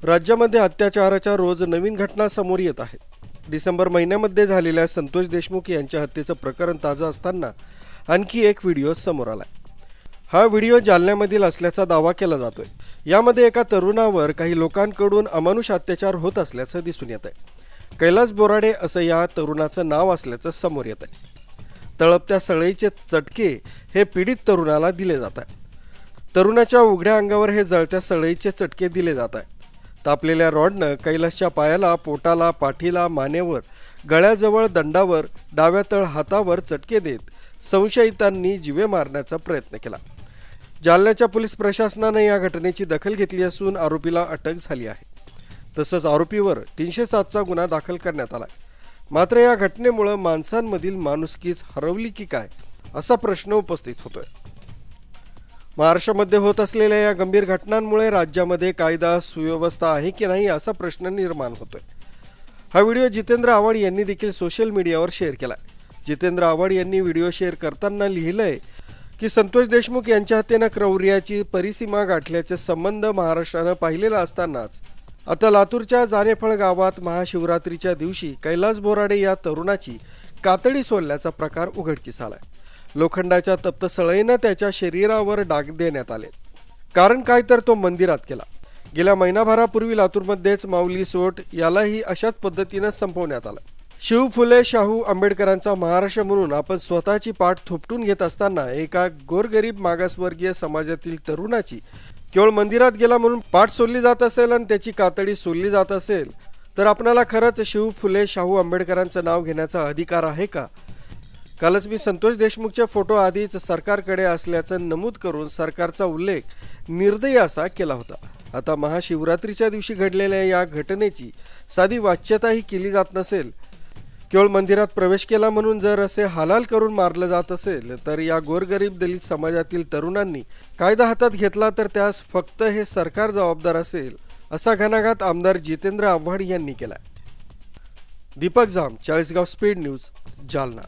राज्यामध्ये अत्याचाराच्या रोज नवीन घटना समोर येत आहेत. डिसेंबर महिन्यामध्ये झालेल्या संतोष देशमुख यांच्या हत्येचं प्रकरण ताजं असताना आणखी एक व्हिडिओ समोर आलाय. हा व्हिडिओ जालन्यामधील असल्याचा दावा केला जातोय. यामध्ये एका तरुणावर काही लोकांकडून अमानुष अत्याचार होत असल्याचं दिसून येत आहे. कैलास बोराडे असं या तरुणाचं नाव असल्याचं समोर येत आहे. तळपत्या सळईचे चटके हे पीडित तरुणाला दिले जात आहेत. तरुणाच्या उघड्या अंगावर हे जळत्या सळईचे चटके दिले जात आहेत. तापलेल्या रॉडनं कैलासच्या पायाला, पोटाला, पाठीला, मानेवर, गळ्याजवळ, दंडावर, डाव्या तळ हातावर चटके देत संशयितांनी जीवे मारण्याचा प्रयत्न केला. जालन्याच्या पोलीस प्रशासनाने या घटनेची दखल घेतली असून आरोपीला अटक झाली आहे. तसंच आरोपीवर 307चा गुन्हा दाखल करण्यात आला. मात्र या घटनेमुळे माणसांमधील माणुसकीच हरवली की काय असा प्रश्न उपस्थित होतोय. महाराष्ट्रामध्ये होत असलेल्या या गंभीर घटनांमुळे राज्यामध्ये कायदा सुव्यवस्था आहे की नाही असा प्रश्न निर्माण होतोय. हा व्हिडिओ जितेंद्र आव्हाड यांनी देखील सोशल मीडियावर शेअर केलाय. जितेंद्र आव्हाड यांनी व्हिडिओ शेअर करताना लिहिलंय की संतोष देशमुख यांच्या हत्येनं क्रौर्याची परिसीमा गाठल्याचे संबंध महाराष्ट्रानं पाहिलेला असतानाच आता लातूरच्या जानेफळ गावात महाशिवरात्रीच्या दिवशी कैलास बोराडे या तरुणाची कातडी सोलल्याचा प्रकार उघडकीस आलाय. लोखंडाच्या तप्त सळईनं त्याच्या शरीरावर डाग देण्यात आले. कारण काय तर तो मंदिरात केला. गेल्या महिनाभरापूर्वी लातूरमध्येच माऊली सोट यालाही अशाच पद्धतीनं संपवण्यात आलं. शिव फुले शाहू आंबेडकरांचा महाराष्ट्र म्हणून आपण स्वतःची पाठ थोपटून घेत असताना एका गोरगरीब मागासवर्गीय समाजातील तरुणाची केवळ मंदिरात गेला म्हणून पाठ सोडली जात असेल आणि त्याची कातडी सोडली जात असेल तर आपणाला खरंच शिव फुले शाहू आंबेडकरांचं नाव घेण्याचा अधिकार आहे का? कालच मी संतोष देशमुखचे फोटो आधीच सरकारकडे असल्याचं नमूद करून सरकारचा उल्लेख निर्दयी असा केला होता. आता महाशिवरात्रीच्या दिवशी घडलेल्या या घटनेची साधी वाच्यताही केली जात नसेल. केवळ मंदिरात प्रवेश केला म्हणून जर असे हालाल करून मारलं जात असेल तर या गोरगरीब दलित समाजातील तरुणांनी कायदा हातात घेतला तर त्यास फक्त हे सरकार जबाबदार असेल असा घणाघात आमदार जितेंद्र आव्हाड यांनी केला. दीपक जाम, चाळीसगाव स्पीड न्यूज, जालना.